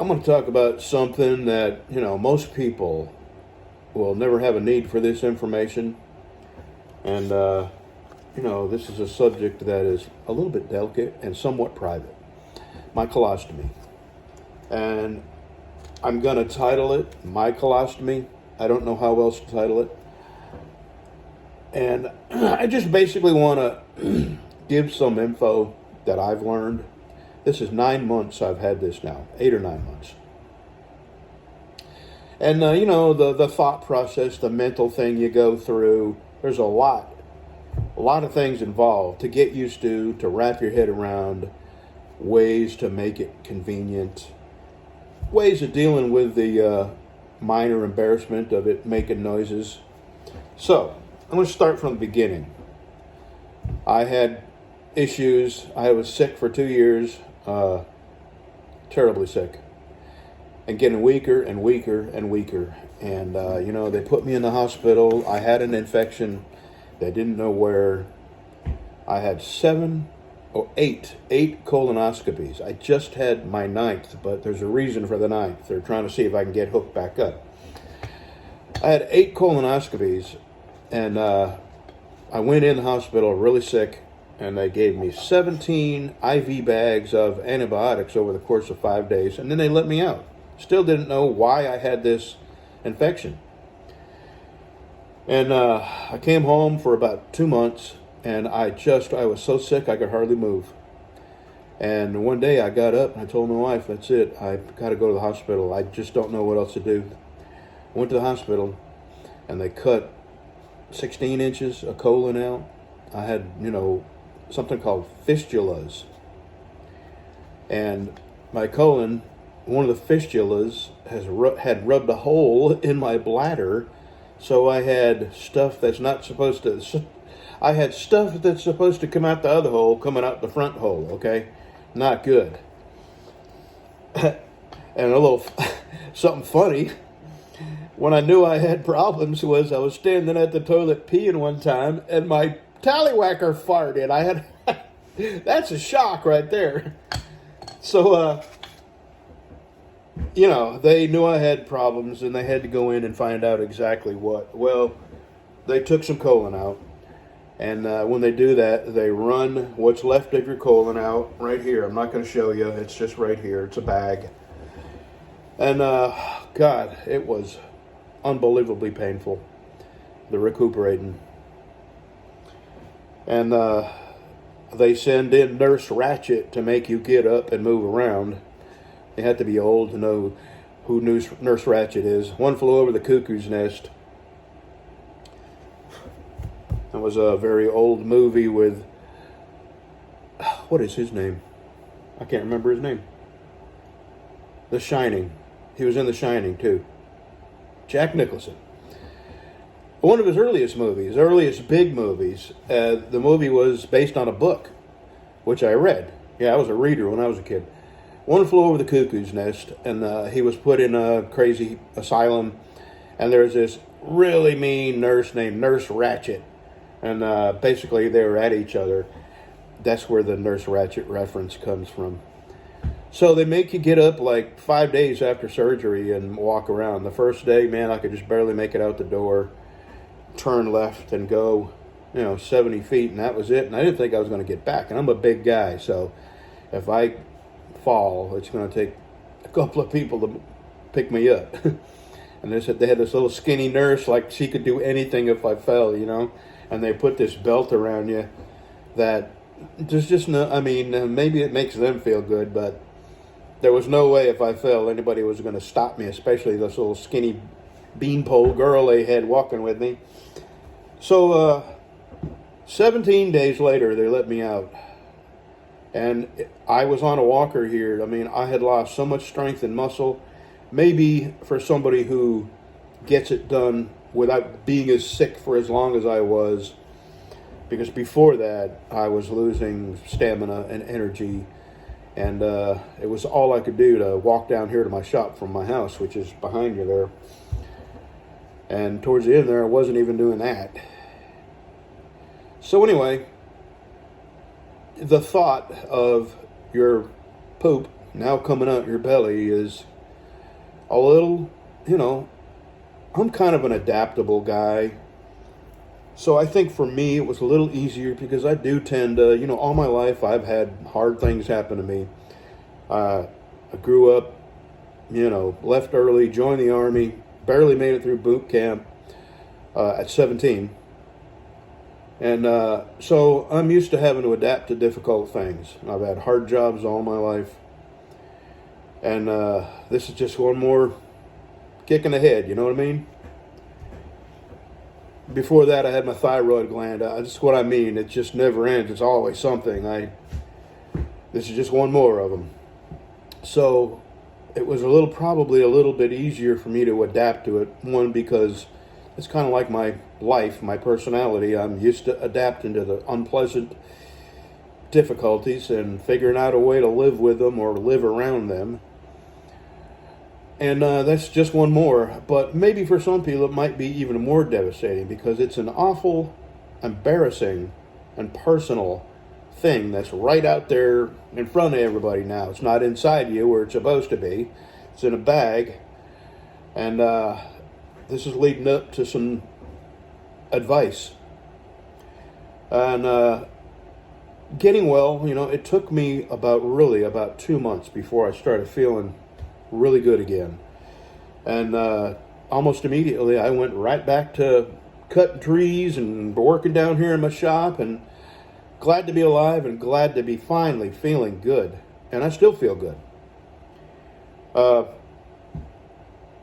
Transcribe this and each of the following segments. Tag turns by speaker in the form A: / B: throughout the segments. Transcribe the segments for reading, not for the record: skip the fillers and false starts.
A: I'm going to talk about something that, most people will never have a need for this information. And, this is a subject that is a little bit delicate and somewhat private. My colostomy. And I'm going to title it My Colostomy. I don't know how else to title it. And I just basically want to give some info that I've learned. This is 9 months I've had this now, 8 or 9 months. And, the thought process, the mental thing you go through, there's a lot of things involved to get used to wrap your head around, ways to make it convenient, ways of dealing with the minor embarrassment of it making noises. So, I'm going to start from the beginning. I had issues. I was sick for 2 years, terribly sick, and getting weaker and weaker and weaker. And, they put me in the hospital. I had an infection. They didn't know where. I had 8 colonoscopies. I just had my 9th, but there's a reason for the 9th. They're trying to see if I can get hooked back up. I had 8 colonoscopies, and I went in the hospital really sick, and they gave me 17 IV bags of antibiotics over the course of 5 days, and then they let me out. Still didn't know why I had this infection. And I came home for about 2 months, and I was so sick I could hardly move. And one day I got up and I told my wife, that's it, I got to go to the hospital. I just don't know what else to do. I went to the hospital, and they cut 16 inches of colon out. I had, something called fistulas. And my colon, one of the fistulas had rubbed a hole in my bladder. So I had stuff that's not supposed to, I had stuff that's supposed to come out the other hole, coming out the front hole, okay? Not good. And a little, something funny, when I knew I had problems was I was standing at the toilet peeing one time, and my tallywhacker farted. I had, that's a shock right there. So, they knew I had problems, and they had to go in and find out exactly what. Well, they took some colon out, and when they do that, they run what's left of your colon out right here. I'm not going to show you. It's just right here. It's a bag. And, God, it was unbelievably painful, the recuperating. And they send in Nurse Ratchet to make you get up and move around. You have to be old to know who Nurse Ratchet is. One Flew Over the Cuckoo's Nest. That was a very old movie with, what is his name? I can't remember his name. The Shining. He was in The Shining too. Jack Nicholson. One of his earliest big movies. The movie was based on a book, which I read. Yeah, I was a reader when I was a kid. One Flew Over the Cuckoo's Nest, and he was put in a crazy asylum, and there's this really mean nurse named Nurse Ratchet, and basically they were at each other. That's where the Nurse Ratchet reference comes from. So they make you get up like 5 days after surgery and walk around. The first day, man, I could just barely make it out the door, turn left and go, 70 feet, and that was it. And I didn't think I was going to get back. And I'm a big guy, so if I fall, it's going to take a couple of people to pick me up. And they had this little skinny nurse, like she could do anything if I fell, And they put this belt around you that there's just no, maybe it makes them feel good, but there was no way if I fell anybody was going to stop me, especially this little skinny beanpole girl they had walking with me. So 17 days later, they let me out. And I was on a walker here. I had lost so much strength and muscle. Maybe for somebody who gets it done without being as sick for as long as I was. Because before that, I was losing stamina and energy. And it was all I could do to walk down here to my shop from my house, which is behind you there. And towards the end there, I wasn't even doing that. So anyway, the thought of your poop now coming out your belly is a little, you know, I'm kind of an adaptable guy. So I think for me it was a little easier because I do tend to, all my life I've had hard things happen to me. I grew up, left early, joined the Army, barely made it through boot camp at 17. And so I'm used to having to adapt to difficult things. I've had hard jobs all my life. And this is just one more kick in the head, you know what I mean? Before that, I had my thyroid gland. That's what I mean. It just never ends. It's always something. This is just one more of them. So it was probably a little bit easier for me to adapt to it. One, because it's kind of like my life, my personality. I'm used to adapting to the unpleasant difficulties and figuring out a way to live with them or live around them. And that's just one more. But maybe for some people it might be even more devastating because it's an awful, embarrassing, and personal thing that's right out there in front of everybody now. It's not inside you where it's supposed to be. It's in a bag. And this is leading up to some advice. And getting well, it took me about 2 months before I started feeling really good again. And almost immediately I went right back to cutting trees and working down here in my shop, and glad to be alive and glad to be finally feeling good. And I still feel good.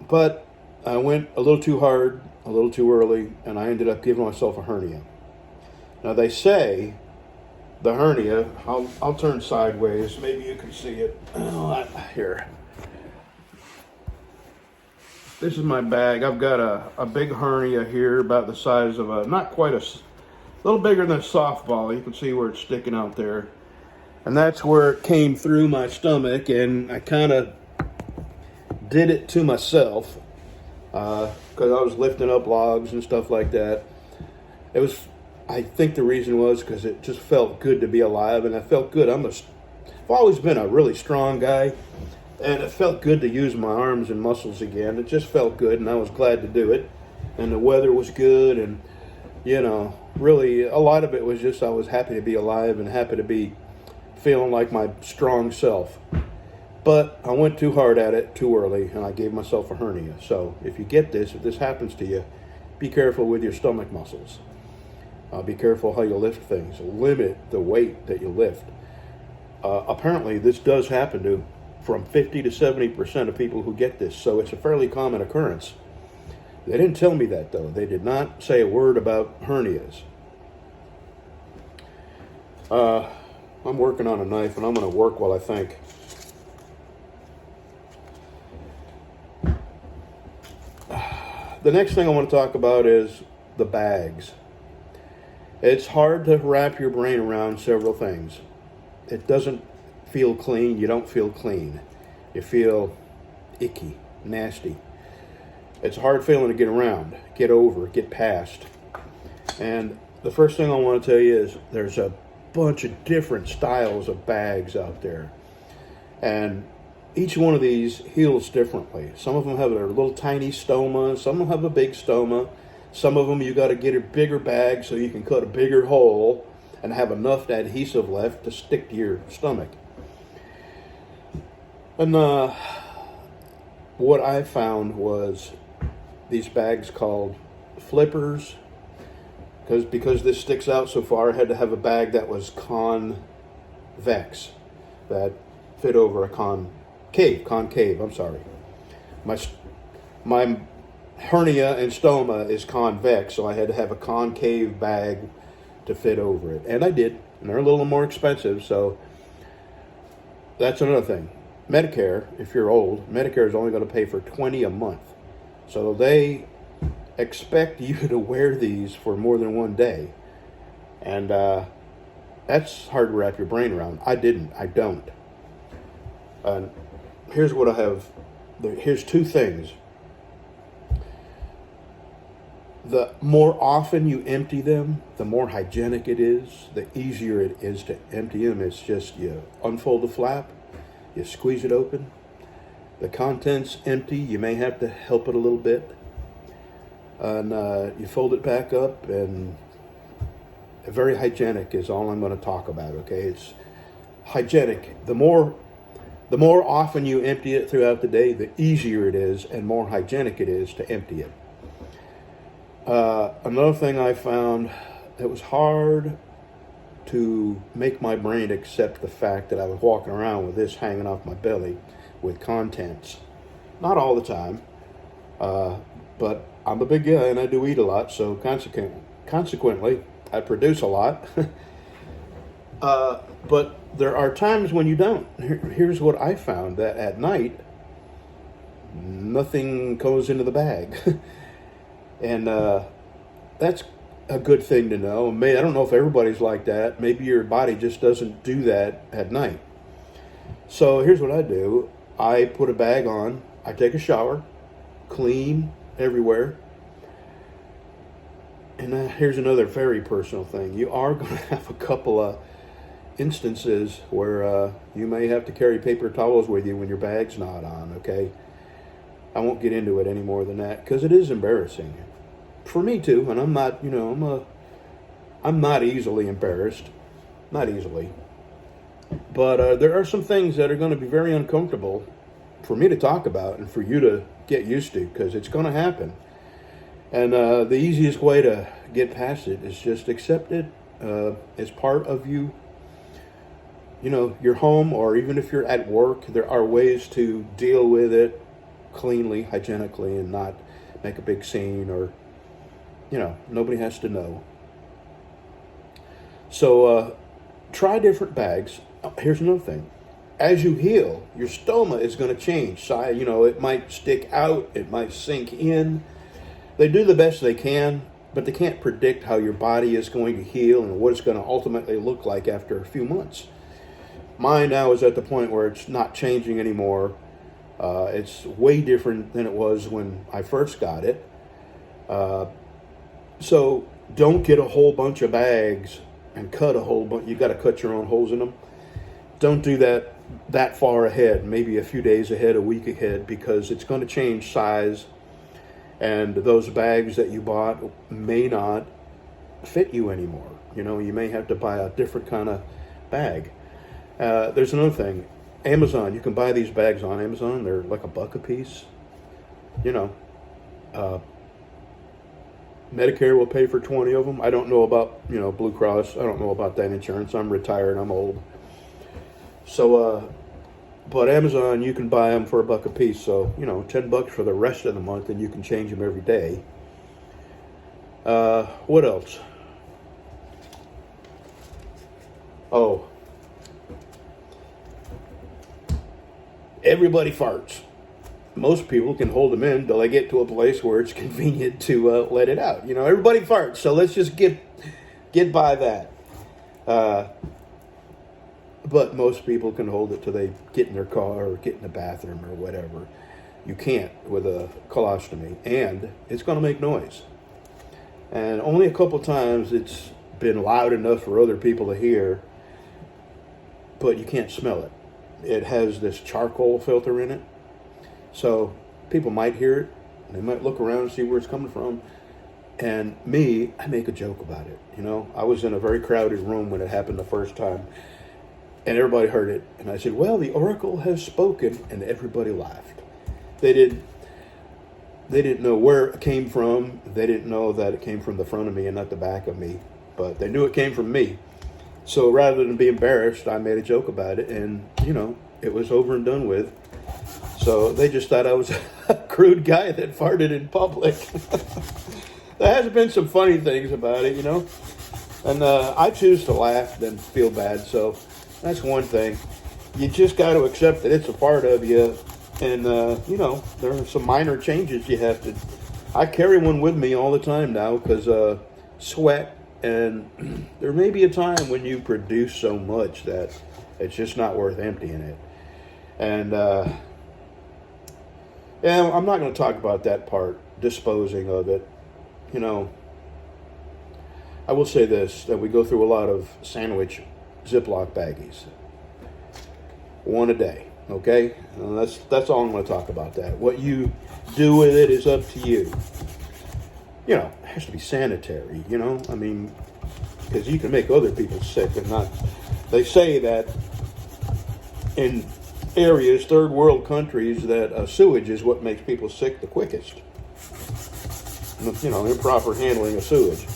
A: But I went a little too hard, a little too early, and I ended up giving myself a hernia. Now they say the hernia, I'll turn sideways, maybe you can see it. Here. This is my bag. I've got a big hernia here about the size of a little bigger than a softball. You can see where it's sticking out there. And that's where it came through my stomach, and I kind of did it to myself because I was lifting up logs and stuff like that. I think the reason was because it just felt good to be alive, and I felt good. I've always been a really strong guy. And it felt good to use my arms and muscles again. It just felt good, and I was glad to do it. And the weather was good, and, really a lot of it was just I was happy to be alive and happy to be feeling like my strong self. But I went too hard at it too early, and I gave myself a hernia. So if this happens to you, be careful with your stomach muscles. Be careful how you lift things. Limit the weight that you lift. Apparently, this does happen to from 50 to 70% of people who get this, so it's a fairly common occurrence. They didn't tell me that, though. They did not say a word about hernias. I'm working on a knife, and I'm going to work while I think. The next thing I want to talk about is the bags. It's hard to wrap your brain around several things. It doesn't feel clean. You don't feel clean. You feel icky, nasty. It's a hard feeling to get around, get over, get past. And the first thing I want to tell you is there's a bunch of different styles of bags out there. And each one of these heals differently. Some of them have a little tiny stoma. Some of them have a big stoma. Some of them you got to get a bigger bag so you can cut a bigger hole and have enough adhesive left to stick to your stomach. And what I found was these bags called flippers. Because this sticks out so far, I had to have a bag that was convex, that fit over a concave, I'm sorry. My hernia and stoma is convex, so I had to have a concave bag to fit over it. And I did, and they're a little more expensive, so that's another thing. Medicare, if you're old, Medicare is only going to pay for $20 a month. So they expect you to wear these for more than one day. And that's hard to wrap your brain around. I don't. Here's what I have. Here's two things. The more often you empty them, the more hygienic it is, the easier it is to empty them. It's just you unfold the flap, you squeeze it open, the contents empty, you may have to help it a little bit. And you fold it back up, and very hygienic is all I'm going to talk about, okay? It's hygienic. The more often you empty it throughout the day, the easier it is and more hygienic it is to empty it. Another thing I found, it was hard to make my brain accept the fact that I was walking around with this hanging off my belly with contents. Not all the time, but I'm a big guy and I do eat a lot, so consequently, I produce a lot. But there are times when you don't. Here's what I found, that at night, nothing goes into the bag. And that's a good thing to know. I don't know if everybody's like that. Maybe your body just doesn't do that at night. So here's what I do. I put a bag on. I take a shower, clean everywhere. And here's another very personal thing. You are going to have a couple of instances where you may have to carry paper towels with you when your bag's not on, okay? I won't get into it any more than that because it is embarrassing. For me too, and I'm not, I'm not easily embarrassed. Not easily. But there are some things that are going to be very uncomfortable for me to talk about and for you to get used to, because it's going to happen. And the easiest way to get past it is just accept it as part of you. Your home, or even if you're at work, there are ways to deal with it cleanly, hygienically, and not make a big scene, or, nobody has to know. So try different bags. Here's another thing. As you heal, your stoma is going to change. So, it might stick out, it might sink in. They do the best they can, but they can't predict how your body is going to heal and what it's going to ultimately look like after a few months. Mine now is at the point where it's not changing anymore. It's way different than it was when I first got it. So don't get a whole bunch of bags and cut a whole bunch. You got to cut your own holes in them. Don't do that far ahead, maybe a few days ahead, a week ahead, because it's going to change size. And those bags that you bought may not fit you anymore. You may have to buy a different kind of bag. There's another thing. Amazon, you can buy these bags on Amazon. They're like $1 a piece. Medicare will pay for 20 of them. I don't know about, Blue Cross. I don't know about that insurance. I'm retired. I'm old. So, but Amazon, you can buy them for $1 a piece. So, $10 for the rest of the month, and you can change them every day. What else? Oh. Everybody farts. Most people can hold them in till they get to a place where it's convenient to let it out. Everybody farts, so let's just get by that. But most people can hold it till they get in their car or get in the bathroom or whatever. You can't with a colostomy, and it's going to make noise. And only a couple times it's been loud enough for other people to hear, but you can't smell it. It has this charcoal filter in it. So people might hear it. They might look around and see where it's coming from. And me, I make a joke about it. I was in a very crowded room when it happened the first time. And everybody heard it. And I said, well, the oracle has spoken. And everybody laughed. They didn't know where it came from. They didn't know that it came from the front of me and not the back of me. But they knew it came from me. So rather than be embarrassed, I made a joke about it, and, it was over and done with. So they just thought I was a crude guy that farted in public. There has been some funny things about it, And I choose to laugh than feel bad, so that's one thing. You just got to accept that it's a part of you, and, there are some minor changes you have to. I carry one with me all the time now because sweat. And there may be a time when you produce so much that it's just not worth emptying it. And, I'm not going to talk about that part, disposing of it. I will say this, that we go through a lot of sandwich Ziploc baggies. One a day, Okay, and that's all I'm going to talk about. That what you do with it is up to you. You know, it has to be sanitary. You know, I mean, because you can make other people sick, and not. They say that in areas, third world countries, that sewage is what makes people sick the quickest. You know, improper handling of sewage.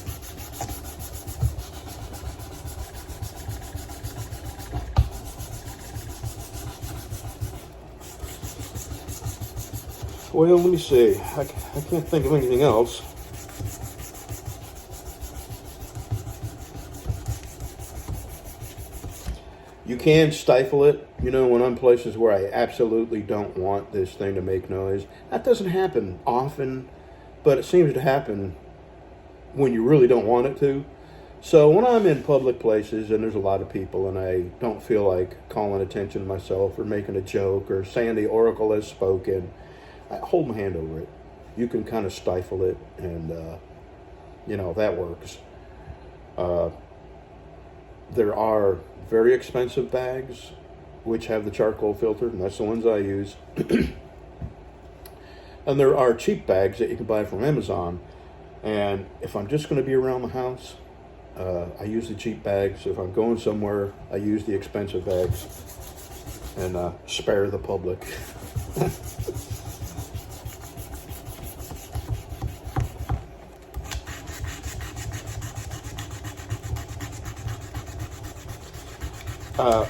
A: Well, let me see. I can't think of anything else. You can stifle it, you know, when I'm places where I absolutely don't want this thing to make noise. That doesn't happen often, but it seems to happen when you really don't want it to. So when I'm in public places and there's a lot of people and I don't feel like calling attention to myself or making a joke or saying the oracle has spoken, I hold my hand over it. You can kind of stifle it, and, you know, that works. There are very expensive bags which have the charcoal filter, and that's the ones I use. And there are cheap bags that you can buy from Amazon. And if I'm just going to be around the house, I use the cheap bags. If I'm going somewhere, I use the expensive bags and spare the public.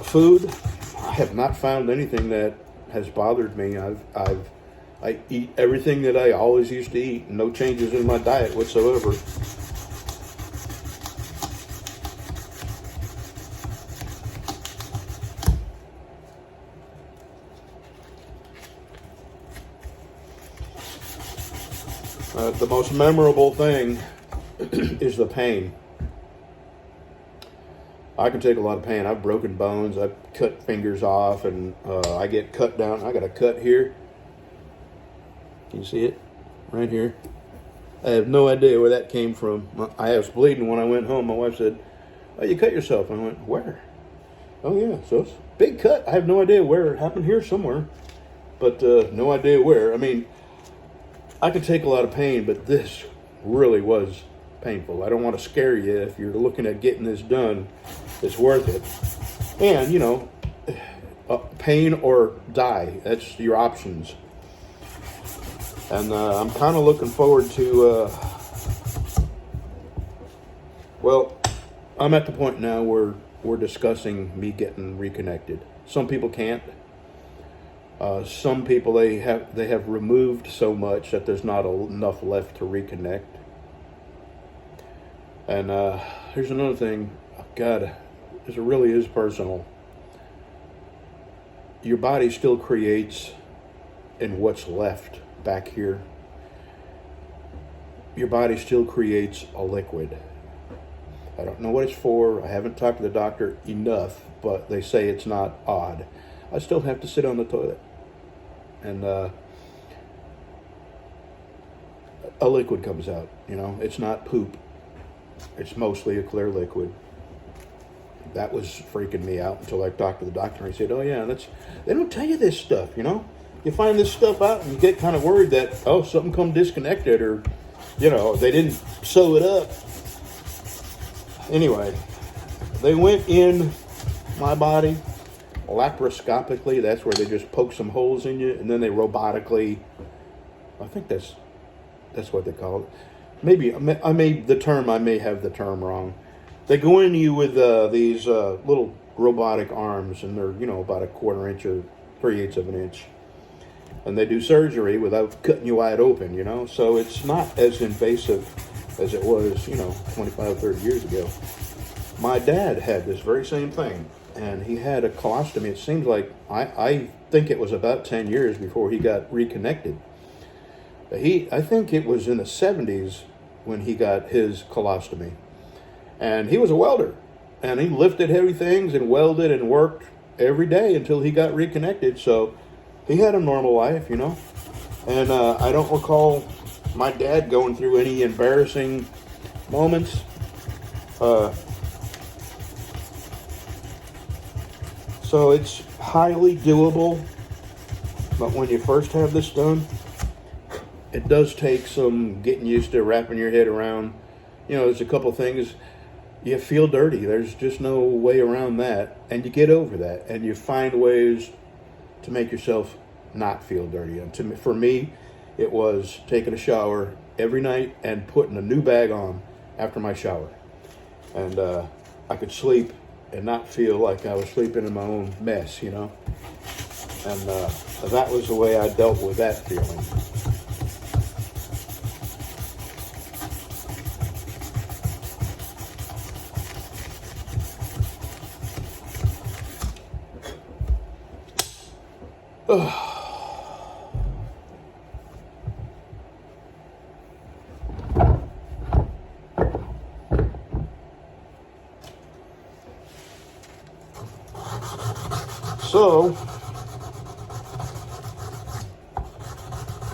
A: Food, I have not found anything that has bothered me. I eat everything that I always used to eat. No changes in my diet whatsoever. The most memorable thing is the pain. I can take a lot of pain. I've broken bones. I've cut fingers off, and I get cut down. I got a cut here. Can you see it? Right here. I have no idea where that came from. I was bleeding when I went home. My wife said, "Oh, you cut yourself." I went, "Where?" "Oh, yeah, so it's a big cut. I have no idea where. It happened here somewhere, but no idea where." I mean, I can take a lot of pain, but this really was painful. I don't want to scare you. If you're looking at getting this done, it's worth it. And, you know, pain or die. That's your options. And I'm kind of looking forward to, well, I'm at the point now where we're discussing me getting reconnected. Some people can't. Some people, they have removed so much that there's not enough left to reconnect. And here's another thing. God, this really is personal. Your body still creates in what's left back here. Your body still creates a liquid. I don't know what it's for. I haven't talked to the doctor enough, but they say it's not odd. I still have to sit on the toilet. And a liquid comes out, you know. It's not poop. It's mostly a clear liquid. That was freaking me out until I talked to the doctor, and he said, "Oh yeah, they don't tell you this stuff, you know. You find this stuff out and you get kind of worried that, oh, something come disconnected, or, you know, they didn't sew it up." Anyway, they went in my body laparoscopically. That's where they just poke some holes in you, and then they robotically, I think that's what they call it. Maybe I may have the term wrong. They go in you with these little robotic arms, and they're, you know, about a 1/4 inch or 3/8 of an inch. And they do surgery without cutting you wide open, you know. So it's not as invasive as it was, you know, 25, 30 years ago. My dad had this very same thing, and he had a colostomy. It seems like, I think it was about 10 years before he got reconnected. I think it was in the 70s when he got his colostomy. And he was a welder, and he lifted heavy things and welded and worked every day until he got reconnected. So he had a normal life, you know. And I don't recall my dad going through any embarrassing moments. So it's highly doable. But when you first have this done, it does take some getting used to wrapping your head around. You know, there's a couple things. You feel dirty. There's just no way around that. And you get over that. And you find ways to make yourself not feel dirty. And for me, it was taking a shower every night and putting a new bag on after my shower. And I could sleep and not feel like I was sleeping in my own mess, you know. And that was the way I dealt with that feeling. So,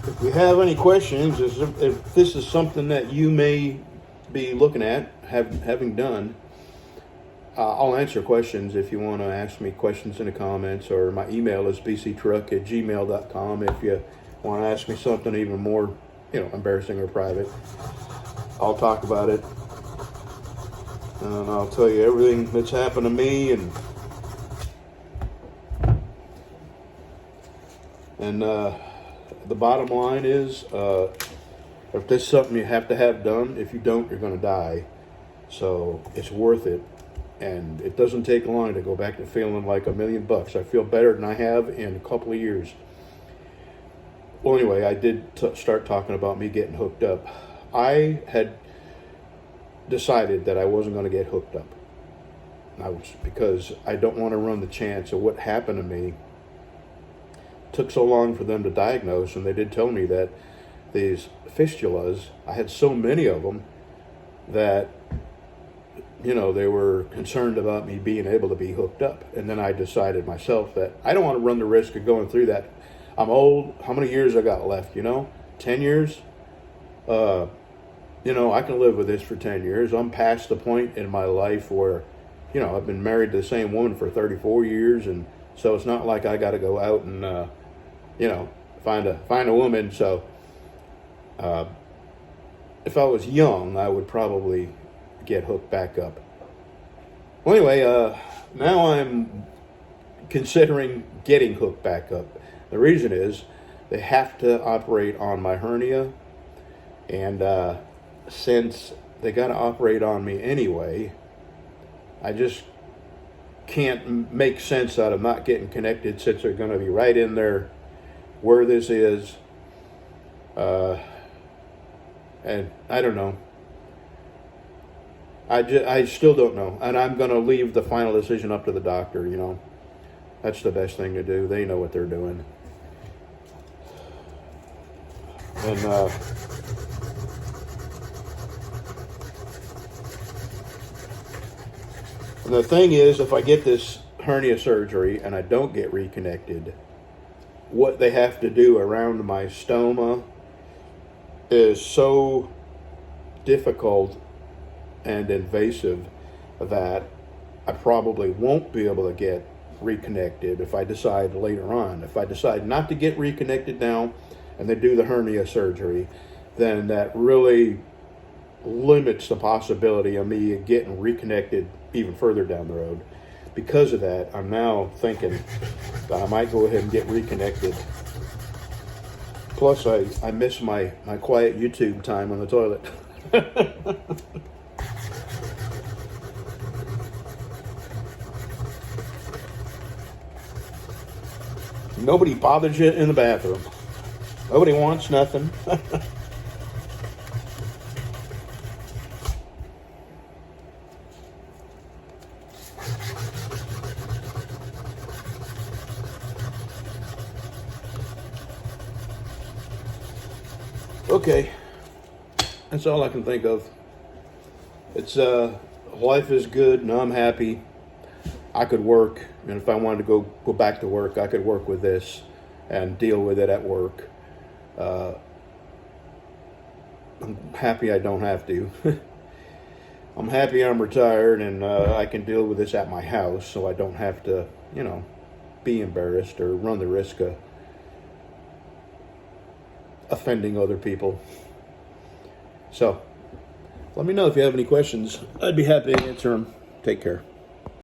A: if you have any questions, if this is something that you may be looking at, having done, I'll answer questions if you want to ask me questions in the comments, or my email is bctruck@gmail.com if you want to ask me something even more, embarrassing or private. I'll talk about it, and I'll tell you everything that's happened to me, and the bottom line is, if this is something you have to have done, if you don't, you're going to die. So it's worth it. And it doesn't take long to go back to feeling like $1,000,000. I feel better than I have in a couple of years. Well, anyway, I did start talking about me getting hooked up. I had decided that I wasn't going to get hooked up. Because I don't want to run the chance of what happened to me. It took so long for them to diagnose, and they did tell me that these fistulas, I had so many of them that they were concerned about me being able to be hooked up. And then I decided myself that I don't want to run the risk of going through that. I'm old. How many years I got left, 10 years? I can live with this for 10 years. I'm past the point in my life where, I've been married to the same woman for 34 years. And so it's not like I got to go out and, find a woman. So if I was young, I would probably get hooked back up. Well, anyway, now I'm considering getting hooked back up. The reason is they have to operate on my hernia, and since they got to operate on me anyway, I just can't make sense out of not getting connected, since they're going to be right in there where this is. And I don't know. I still don't know, and I'm going to leave the final decision up to the doctor. That's the best thing to do. They know what they're doing. And the thing is, if I get this hernia surgery and I don't get reconnected, what they have to do around my stoma is so difficult and invasive that I probably won't be able to get reconnected if I decide later on. If I decide not to get reconnected now and they do the hernia surgery, then that really limits the possibility of me getting reconnected even further down the road. Because of that, I'm now thinking that I might go ahead and get reconnected. Plus, I miss my quiet YouTube time on the toilet. Nobody bothers you in the bathroom. Nobody wants nothing. Okay, that's all I can think of. It's life is good, and I'm happy. I could work, and if I wanted to go back to work, I could work with this and deal with it at work. I'm happy I don't have to. I'm happy I'm retired, and I can deal with this at my house, so I don't have to, be embarrassed or run the risk of offending other people. So, let me know if you have any questions. I'd be happy to answer them. Take care.